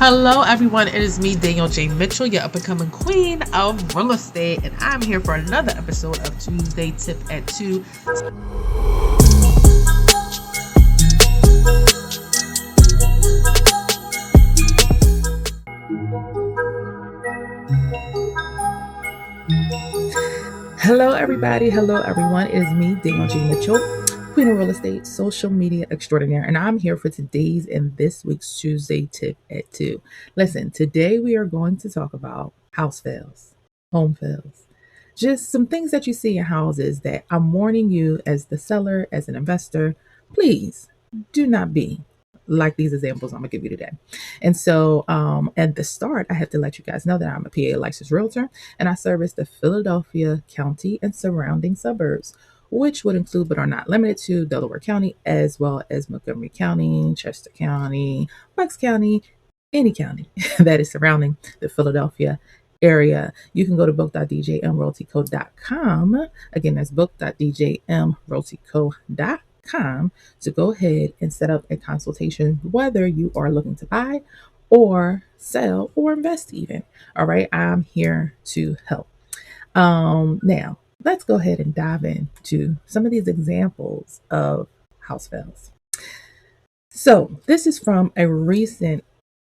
Hello, everyone. It is me, Danielle Jane Mitchell, your up and coming queen of real estate, and I'm here for another episode of Tuesday Tip at 2. Hello, everybody. Hello, everyone. It is me, Danielle Jane Mitchell, queen of real estate, social media extraordinaire, and I'm here for today's and this week's Tuesday Tip at 2. Listen, today we are going to talk about house fails, home fails. Just some things that you see in houses that I'm warning you as the seller, as an investor, please do not be like these examples I'm gonna give you today. And so at the start, I have to let you guys know that I'm a PA licensed realtor and I service the Philadelphia County and surrounding suburbs, which would include but are not limited to Delaware County, as well as Montgomery County, Chester County, Bucks County, any county that is surrounding the Philadelphia area. You can go to book.djmrealtyco.com. Again, that's book.djmrealtyco.com to go ahead and set up a consultation, whether you are looking to buy or sell or invest even. All right, I'm here to help. Now, let's go ahead and dive into some of these examples of house fails. So this is from a recent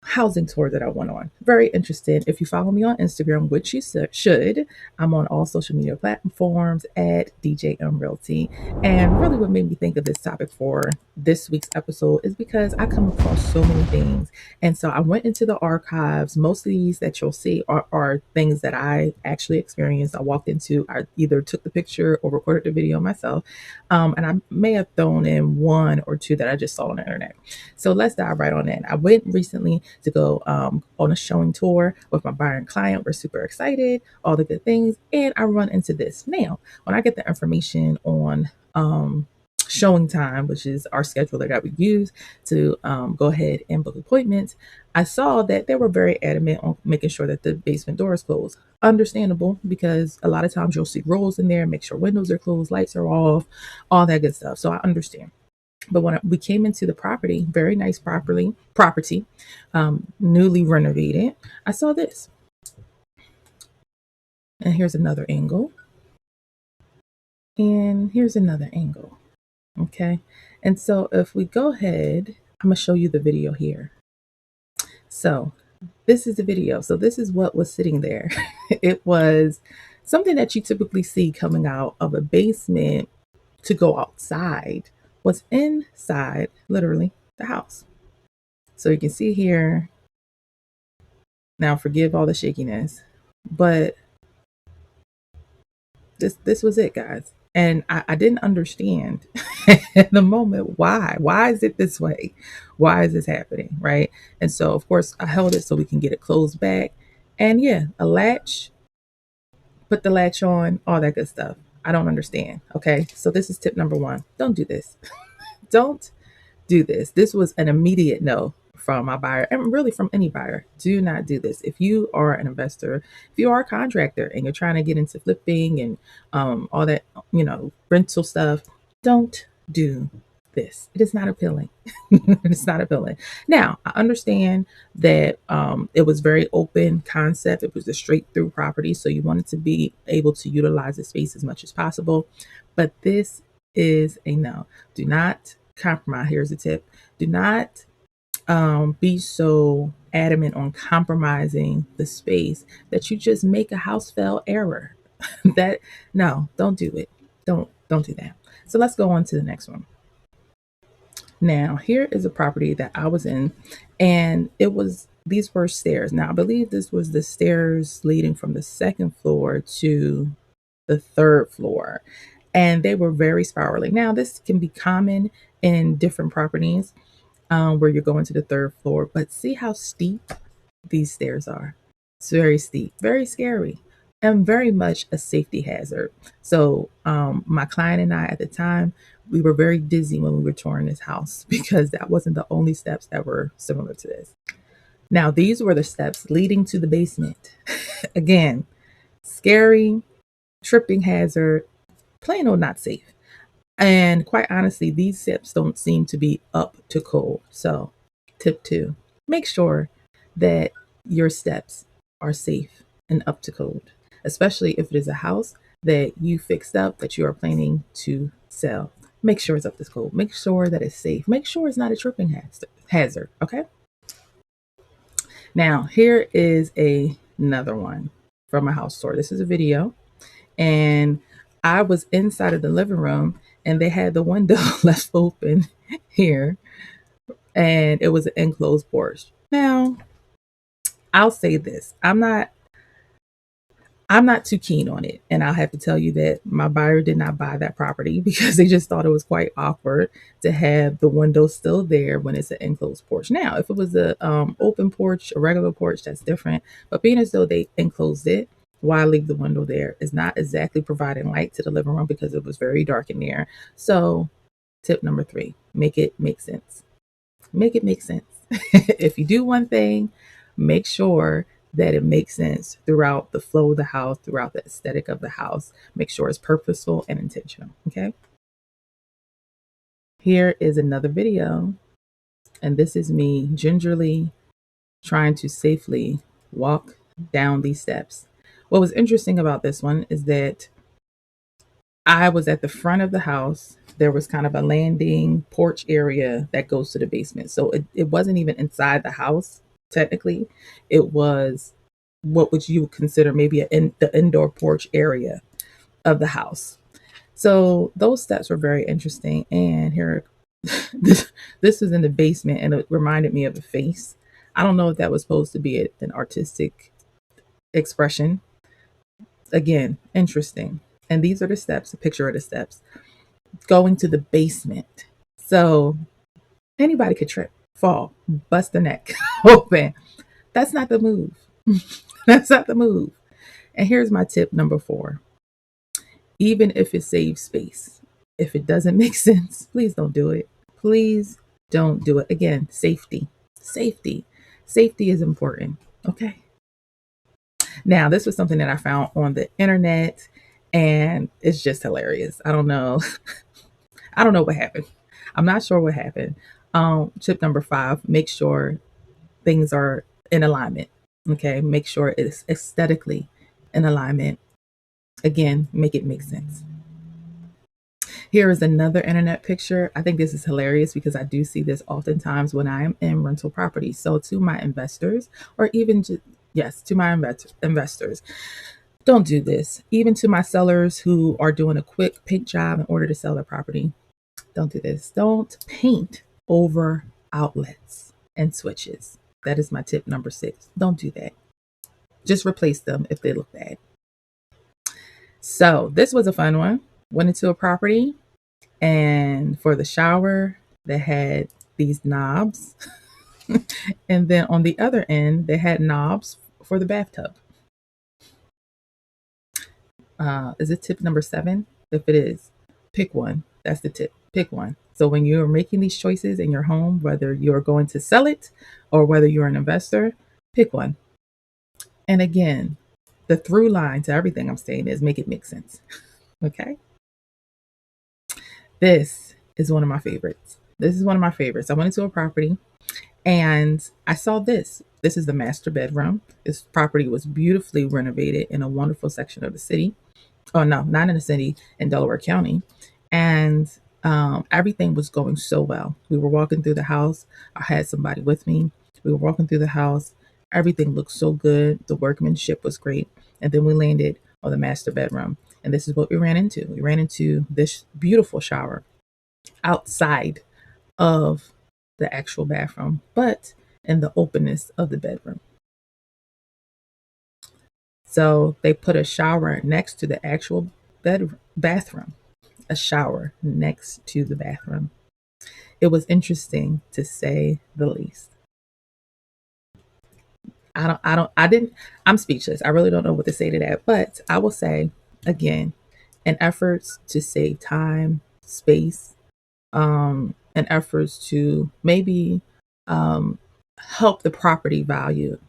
housing tour that I went on. Very interested. If you follow me on Instagram, which you should, I'm on all social media platforms at djmrealty. And really what made me think of this topic for this week's episode is because I come across so many things. And so I went into the archives. Most of these that you'll see are things that I actually experienced. I walked into, I either took the picture or recorded the video myself. And I may have thrown in one or two that I just saw on the internet. So let's dive right on in. I went recently to go on a showing tour with my buyer and client. We're super excited, all the good things. And I run into this. Now, when I get the information on showing time, which is our scheduler that we use to go ahead and book appointments, I saw that they were very adamant on making sure that the basement door is closed. Understandable, because a lot of times you'll see rolls in there, make sure windows are closed, lights are off, all that good stuff. So I understand. But when we came into the property, very nice property, newly renovated, I saw this. And here's another angle. And here's another angle. Okay. And so if we go ahead, I'm going to show you the video here. So this is the video. So this is what was sitting there. It was something that you typically see coming out of a basement to go outside. Was inside, literally, the house. So you can see here, now forgive all the shakiness, but this was it, guys. And I didn't understand at the moment why. Why is it this way? Why is this happening, right? And so, of course, I held it so we can get it closed back. And yeah, a latch, put the latch on, all that good stuff. I don't understand, okay? So this is tip number 1. Don't do this. Don't do this. This was an immediate no from my buyer, and really from any buyer. Do not do this. If you are an investor, if you are a contractor and you're trying to get into flipping and all that, rental stuff, don't do this. It is not appealing. It's not appealing. Now, I understand that it was very open concept. It was a straight through property. So you wanted to be able to utilize the space as much as possible. But this is a no. Do not compromise. Here's a tip. Do not be so adamant on compromising the space that you just make a house fail error. No, don't do it. Don't do that. So let's go on to the next one. Now, here is a property that I was in, and these were stairs. Now, I believe this was the stairs leading from the second floor to the third floor, and they were very spiraling. Now, this can be common in different properties where you're going to the third floor, but see how steep these stairs are. It's very steep, very scary, and very much a safety hazard. So my client and I at the time, we were very dizzy when we were touring this house because that wasn't the only steps that were similar to this. Now, these were the steps leading to the basement. Again, scary, tripping hazard, plain old not safe. And quite honestly, these steps don't seem to be up to code. So tip 2, make sure that your steps are safe and up to code, especially if it is a house that you fixed up that you are planning to sell. Make sure it's up to code. Make sure that it's safe. Make sure it's not a tripping hazard. Okay. Now, here is another one from a house tour. This is a video, and I was inside of the living room, and they had the window left open here, and it was an enclosed porch. Now, I'll say this: I'm not too keen on it. And I'll have to tell you that my buyer did not buy that property because they just thought it was quite awkward to have the window still there when it's an enclosed porch. Now, if it was a open porch, a regular porch, that's different. But being as though they enclosed it, why leave the window there? Is not exactly providing light to the living room because it was very dark in there. So tip number 3, make it make sense. Make it make sense. If you do one thing, make sure that it makes sense throughout the flow of the house, throughout the aesthetic of the house. Make sure it's purposeful and intentional. Okay. Here is another video, and this is me gingerly trying to safely walk down these steps. What was interesting about this one is that I was at the front of the house. There was kind of a landing porch area that goes to the basement. So it wasn't even inside the house, technically. It was what would you consider maybe the indoor porch area of the house. So those steps were very interesting. And here, this was in the basement, and it reminded me of a face. I don't know if that was supposed to be an artistic expression. Again, interesting. And these are the steps, a picture of the steps going to the basement. So anybody could trip, fall, bust the neck open. That's not the move. That's not the move. And here's my tip number 4. Even if it saves space, if it doesn't make sense, please don't do it. Please don't do it. Again, safety. Safety. Safety is important. Okay. Now, this was something that I found on the internet, and it's just hilarious. I don't know. I don't know what happened. I'm not sure what happened. Tip number 5, make sure things are in alignment. Okay. Make sure it's aesthetically in alignment. Again, make it make sense. Here is another internet picture. I think this is hilarious because I do see this oftentimes when I am in rental property. So to my investors, or even just, yes, to my investors, don't do this. Even to my sellers who are doing a quick paint job in order to sell their property, don't do this. Don't paint over outlets and switches. That is my tip number 6. Don't do that. Just replace them if they look bad. So this was a fun one. Went into a property, and for the shower, they had these knobs. And then on the other end, they had knobs for the bathtub. Is it tip number 7? If it is, pick one. That's the tip. Pick one. So when you're making these choices in your home, whether you're going to sell it or whether you're an investor, pick one. And again, the through line to everything I'm saying is make it make sense. Okay. This is one of my favorites. This is one of my favorites. I went into a property and I saw this. This is the master bedroom. This property was beautifully renovated in a wonderful section of the city. Oh, no, not in the city, in Delaware County. And everything was going so well. We were walking through the house. I had somebody with me. We were walking through the house. Everything looked so good. The workmanship was great. And then we landed on the master bedroom. And this is what we ran into. We ran into this beautiful shower outside of the actual bathroom, but in the openness of the bedroom. So they put a shower next to the actual bathroom, a shower next to the bathroom. It was interesting to say the least. I'm speechless. I really don't know what to say to that, but I will say again, in efforts to save time, space, and efforts to maybe help the property value.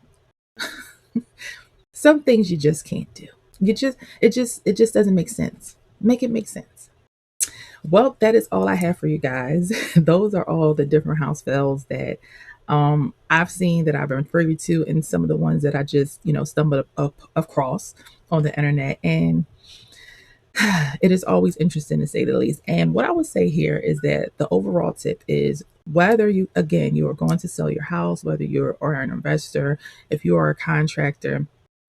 Some things you just can't do. It just doesn't make sense. Make it make sense. Well, that is all I have for you guys. Those are all the different house fails that I've seen that I've been privy to, and some of the ones that I just, stumbled up across on the internet. And it is always interesting to say the least. And what I would say here is that the overall tip is whether you, again, you are going to sell your house, whether you are an investor, if you are a contractor,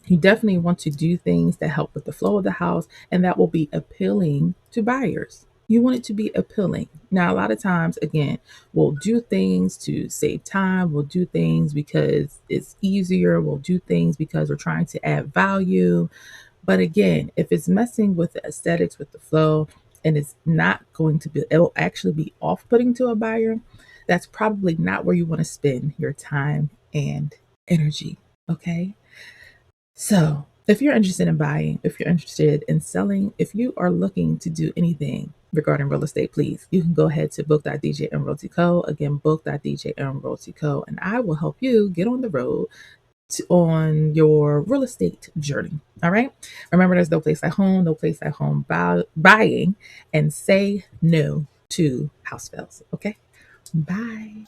you definitely want to do things that help with the flow of the house and that will be appealing to buyers. You want it to be appealing. Now, a lot of times, again, we'll do things to save time. We'll do things because it's easier. We'll do things because we're trying to add value. But again, if it's messing with the aesthetics, with the flow, and it's not going to be, it'll actually be off putting to a buyer, that's probably not where you want to spend your time and energy. Okay. So if you're interested in buying, if you're interested in selling, if you are looking to do anything regarding real estate, please, you can go ahead to book.djmrealty.co. Again, book.djmrealty.co, and I will help you get on the road on your real estate journey. All right. Remember, there's no place like home, no place like home buying, and say no to house fails. Okay. Bye.